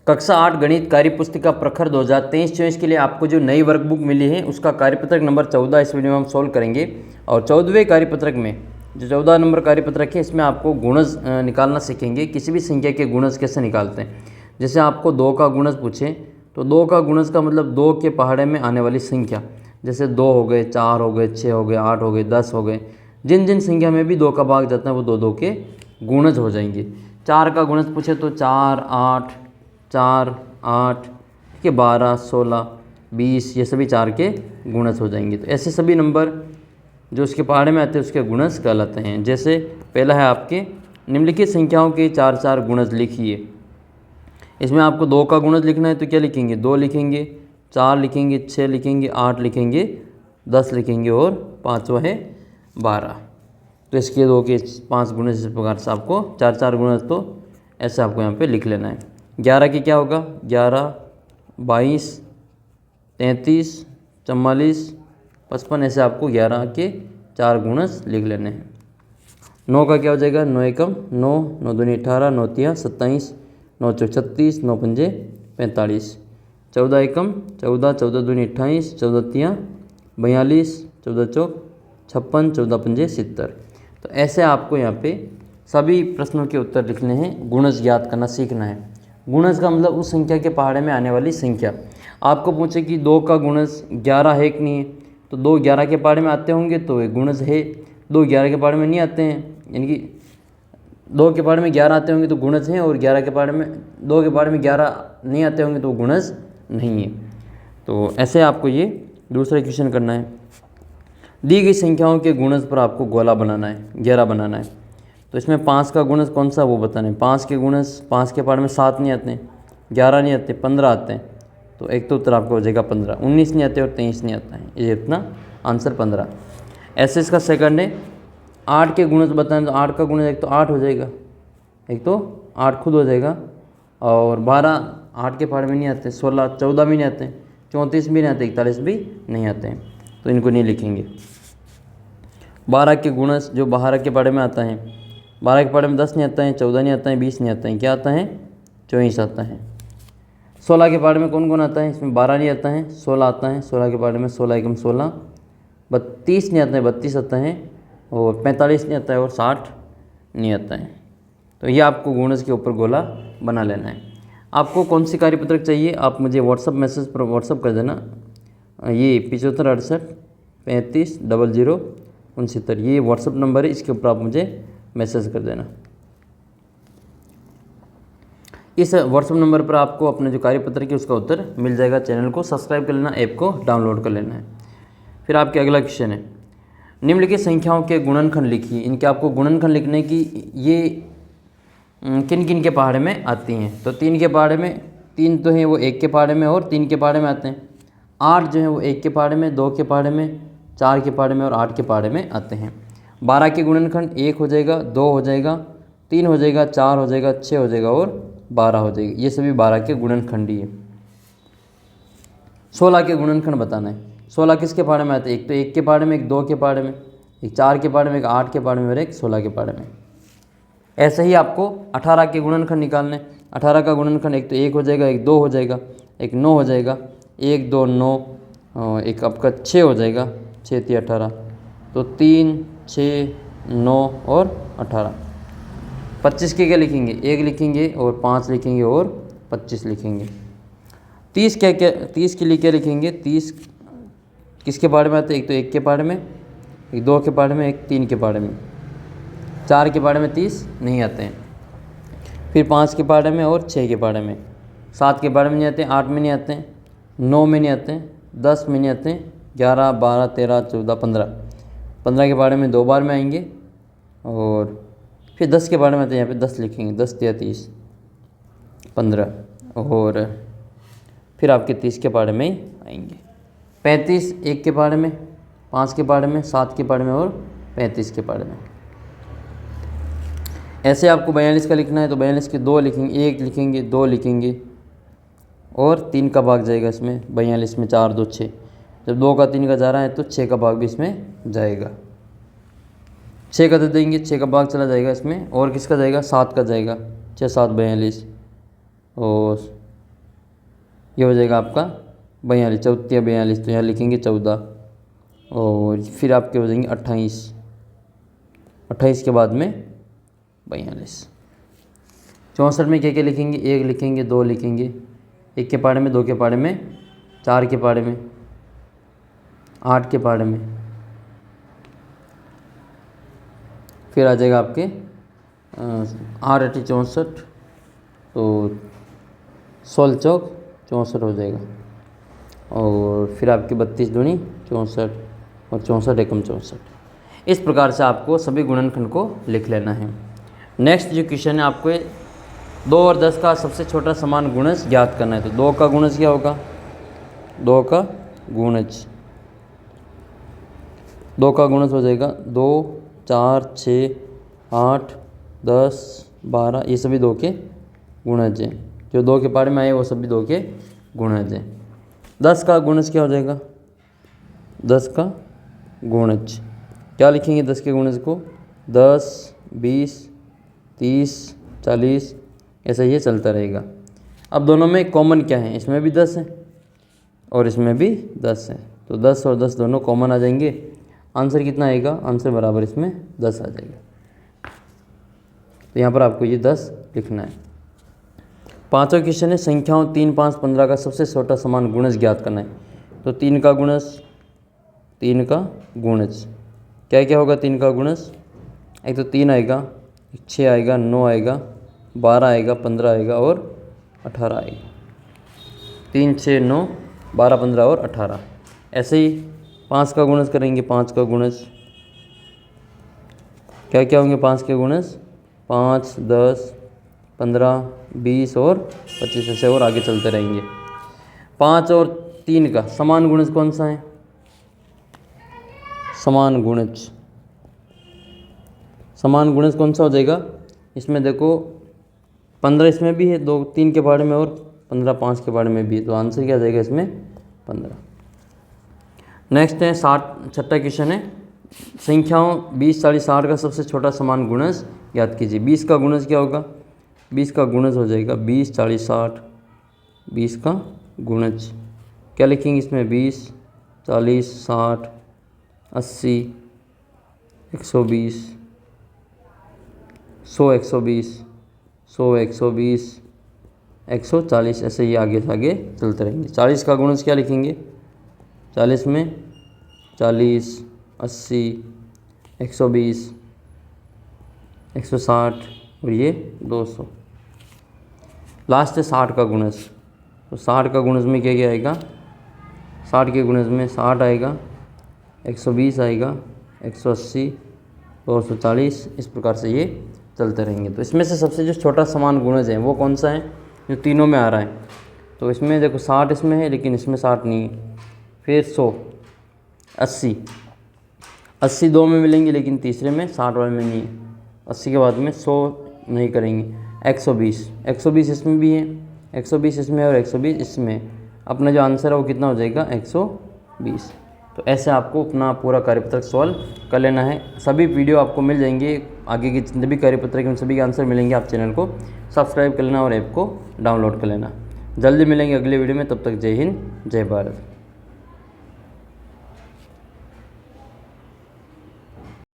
कक्षा 8 गणित कार्य पुस्तिका प्रखर 2023-24 के लिए आपको जो नई वर्कबुक मिली है उसका कार्यपत्रक नंबर 14 इस वीडियो में हम सोल्व करेंगे। और 14वें कार्यपत्रक में जो 14 नंबर कार्यपत्रक है इसमें आपको गुणज निकालना सीखेंगे। किसी भी संख्या के गुणज कैसे निकालते हैं। जैसे आपको 2 का गुणज पूछे तो 2 का गुणज का मतलब 2 के पहाड़े में आने वाली संख्या, जैसे 2 हो गए, 4 हो गए, 6 हो गए, 8 हो गए, 10 हो गए, जिन जिन संख्या में भी 2 का भाग जाता है वो 2 के गुणज हो जाएंगे। 4 का गुणज पूछे तो 4, 8, 4, 8 के 12, 16, 20 ये सभी 4 के गुणज हो जाएंगे। तो ऐसे सभी नंबर जो उसके पहाड़े में आते हैं उसके गुणज कहलाते हैं। जैसे पहला है आपके निम्नलिखित संख्याओं के 4 गुणज लिखिए। इसमें आपको 2 का गुणज लिखना है तो क्या लिखेंगे, 2 लिखेंगे, 4 लिखेंगे, 6 लिखेंगे, 8 लिखेंगे, 10 लिखेंगे और 5वां है 12। तो इसके 2 के 5 गुणज इस प्रकार से आपको 4 गुणज तो ऐसे आपको यहाँ पे लिख लेना है। 11 के क्या होगा, 11, 22, 33, 44, 55 ऐसे आपको 11 के 4 गुणज लिख लेने हैं। 9 का क्या हो जाएगा, 9 एकम 9, 9 दूनी 18, 9 तिया 27, 9 चौक 36, 9 पंजे 45, 14 एकम 14, 14 दूनी 28, 14 तिया 42, 14 चौक 56, 14 पंजे 70। तो ऐसे आपको यहाँ पे सभी प्रश्नों के उत्तर लिखने हैं, गुणज ज्ञात करना सीखना है। गुणज का मतलब उस संख्या के पहाड़े में आने वाली संख्या। आपको पूछे कि 2 का गुणज 11 है कि नहीं है, तो 2 11 के पहाड़े में आते होंगे तो एक गुणज है। 2 11 के पहाड़े में नहीं आते हैं, यानी कि 2 के पहाड़े में 11 आते होंगे तो गुणज हैं, और 11 के पहाड़े में 2 के पहाड़े में 11 नहीं आते होंगे तो गुणज नहीं है। तो ऐसे आपको ये दूसरा क्वेश्चन करना है। दी गई संख्याओं के गुणज पर आपको गोला बनाना है, 11 बनाना है। तो इसमें 5 का गुणज कौन सा वो बताना है। 5 के गुणज 5 के पहाड़े में 7 नहीं आते हैं, 11 नहीं आते, 15 आते हैं। तो एक तो उत्तर आपका हो जाएगा 15। 19 नहीं आते और 23 नहीं आता है, ये इतना आंसर 15। ऐसे इसका सेकंड है 8 के गुणज बताएं तो 8 का गुणज एक तो 8 हो जाएगा, एक तो 8 खुद हो जाएगा, और 12 8 के पहाड़े में नहीं आते, 16 14 भी नहीं आते, 34 भी नहीं आते, 41 भी नहीं आते हैं, तो इनको नहीं लिखेंगे। 12 के गुणज जो 12 के पहाड़े में आता है, 12 के पहाड़े में 10 नहीं आता है, 14 नहीं आता है, 20 नहीं आता है, क्या आता है 24 आता है। 16 के पहाड़े में कौन कौन आता है, इसमें 12 नहीं आता है, 16 आता है। 16 के पहाड़े में 16 एकम 16, 32 नहीं आता है, 32 आता है, और 45 नहीं आता है, और 60 नहीं आता है। तो ये आपको गुणज के ऊपर गोला बना लेना है। आपको कौन सी कार्यपत्रक चाहिए आप मुझे व्हाट्सअप मैसेज पर व्हाट्सअप कर देना। ये 75 68 35 00 69 ये व्हाट्सअप नंबर है, इसके ऊपर आप मुझे मैसेज कर देना। इस व्हाट्सअप नंबर पर आपको अपने जो कार्यपत्र है उसका उत्तर मिल जाएगा। चैनल को सब्सक्राइब कर लेना, ऐप को डाउनलोड कर लेना है। फिर आपके अगला क्वेश्चन है निम्नलिखित संख्याओं के गुणनखंड लिखिए। इनके आपको गुणनखंड लिखने की ये किन किन के पहाड़े में आती हैं। तो 3 के पहाड़े में, 3 तो हैं वो 1 के पहाड़े में और 3 के पहाड़े में आते हैं। 8 जो है वो 1 के पहाड़े में, 2 के पहाड़े में, 4 के पहाड़े में और 8 के पहाड़े में आते हैं। 12 के गुणनखंड 1 हो जाएगा, 2 हो जाएगा, 3 हो जाएगा, 4 हो जाएगा, 6 हो जाएगा और 12 हो जाएगी। ये सभी 12 के गुणनखंडी है। 16 के गुणनखंड बताना है। 16 किसके पहाड़े में आते हैं, एक तो 1 के पहाड़े में, एक 2 के पहाड़े में, एक 4 के पहाड़े में, एक 8 के पहाड़े में और एक 16 के पहाड़े में। ऐसे ही आपको 18 के गुणनखंड निकालने। 18 का गुणनखंड एक तो 1 हो जाएगा, एक 2 हो जाएगा, एक 9 हो जाएगा, 1 2 9, एक आपका 6 हो जाएगा, 6 3 18, तो 3 6 9 और 18। 25 के क्या लिखेंगे, 1 लिखेंगे और 5 लिखेंगे और 25 लिखेंगे। 30 क्या 30 के लिए क्या लिखेंगे, 30 किसके पहाड़े में आते हैं, एक तो 1 के पहाड़े में, एक 2 के पहाड़े में, एक 3 के पहाड़े में। 4 के पहाड़े में 30 नहीं आते हैं। फिर 5 के पहाड़े में और 6 के पहाड़े में। 7 के पहाड़े में नहीं आते हैं, 8 में नहीं आते हैं, 9 में नहीं आते हैं, 10 में नहीं आते हैं, 11 12 13 14 15। 15 के पहाड़े में 2 बार में आएंगे, और फिर 10 के पहाड़े में आते हैं, यहाँ पे 10 लिखेंगे, 10 3 30 15, और फिर आपके 30 के पहाड़े में ही आएंगे। 35 1 के पहाड़े में, 5 के पहाड़े में, 7 के पहाड़े में और 35 के पहाड़े में। ऐसे आपको 42 का लिखना है तो 42 के 2 लिखेंगे, 1 लिखेंगे, 2 लिखेंगे और 3 का भाग जाएगा इसमें। 42 में 4 2 6, जब 2 का 3 का जा रहा है तो 6 का भाग भी इसमें जाएगा। 6 का दे देंगे, 6 का भाग चला जाएगा इसमें, और किसका जाएगा, 7 का जाएगा, 6 7 42, और ये हो जाएगा आपका 42, 14 या 42, तो यहाँ लिखेंगे 14 और फिर आपके हो जाएंगे 28, 28 के बाद में 42। 64 में क्या क्या लिखेंगे, 1 लिखेंगे, 2 लिखेंगे, 1 के पाड़े में, 2 के पाड़े में, 4 के पाड़े में, 8 के पाड़े में, फिर आ जाएगा आपके 8 8 64, तो 16 चौक 64 हो जाएगा और फिर आपकी 32 दूनी 64 और 64 एकम 64। इस प्रकार से आपको सभी गुणनखंड को लिख लेना है। नेक्स्ट जो क्वेश्चन है, आपको 2 और 10 का सबसे छोटा समान गुणज ज्ञात करना है। तो 2 का गुणज क्या होगा, 2 का गुणज, 2 का गुणज हो जाएगा 2 4 6 8 10 12, ये सभी 2 के गुणज हैं। जो 2 के पाड़े में आए वो सभी 2 के गुणज हैं। 10 का गुणज क्या हो जाएगा, 10 का गुणज क्या लिखेंगे, 10 के गुणज को 10 20 30 40, ऐसा ये चलता रहेगा। अब दोनों में कॉमन क्या है, इसमें भी 10 है और इसमें भी 10 है, तो 10 और 10 दोनों कॉमन आ जाएंगे। आंसर कितना आएगा, आंसर बराबर इसमें 10 आ जाएगा। तो यहाँ पर आपको ये 10 लिखना है। 5वां क्वेश्चन है, संख्याओं 3 5 15 का सबसे छोटा समान गुणज ज्ञात करना है। तो 3 का गुणज, 3 का गुणज क्या क्या होगा, 3 का गुणज एक तो 3 आएगा, 6 आएगा, 9 आएगा, 12 आएगा, 15 आएगा और 18 आएगा। 3 6 9 12 15 और 18। ऐसे ही 5 का गुणज करेंगे, 5 का गुणज क्या क्या होंगे, 5 के गुणज 5 10 15 20 और 25, ऐसे और आगे चलते रहेंगे। 5 और 3 का समान गुणज कौन सा है, समान गुणज, समान गुणज कौन सा हो जाएगा, इसमें देखो 15 इसमें भी है, 2 3 के बारे में और 15 5 के बारे में भी है, तो आंसर क्या आ जाएगा इसमें 15। नेक्स्ट है 6वां क्वेश्चन है, संख्याओं 20 40 60 का सबसे छोटा समान गुणज याद कीजिए। 20 का गुणज क्या होगा, 20 का गुणज हो जाएगा 20 40 60, 20 का गुणज क्या लिखेंगे इसमें, 20 40 60 80 120 100 120 100 120 140, ऐसे ही आगे से आगे चलते रहेंगे। 40 का गुणज क्या लिखेंगे, 40 में 40 80 120 160 और ये 200। लास्ट है 60 का गुणज। तो 60 का गुणज में क्या क्या आएगा, 60 के गुणज में 60 आएगा, 120 आएगा, 180 240, इस प्रकार से ये चलते रहेंगे। तो इसमें से सबसे जो छोटा समान गुणज है वो कौन सा है, जो तीनों में आ रहा है। तो इसमें देखो 60 इसमें है लेकिन इसमें 60 नहीं है। फिर 100 80 80 2 में मिलेंगे लेकिन तीसरे में 60 वाले में नहीं है। 80 के बाद में 100 नहीं करेंगे। 120 इसमें भी है, 120 इसमें और 120 इसमें। अपना जो आंसर है वो कितना हो जाएगा, 120। तो ऐसे आपको अपना पूरा कार्यपत्रक सॉल्व कर लेना है। सभी वीडियो आपको मिल जाएंगे, आगे के जितने भी कार्यपत्रक हैं सभी के आंसर मिलेंगे। आप चैनल को सब्सक्राइब कर लेना और ऐप को डाउनलोड कर लेना। जल्दी मिलेंगे अगले वीडियो में, तब तक जय हिंद जय भारत।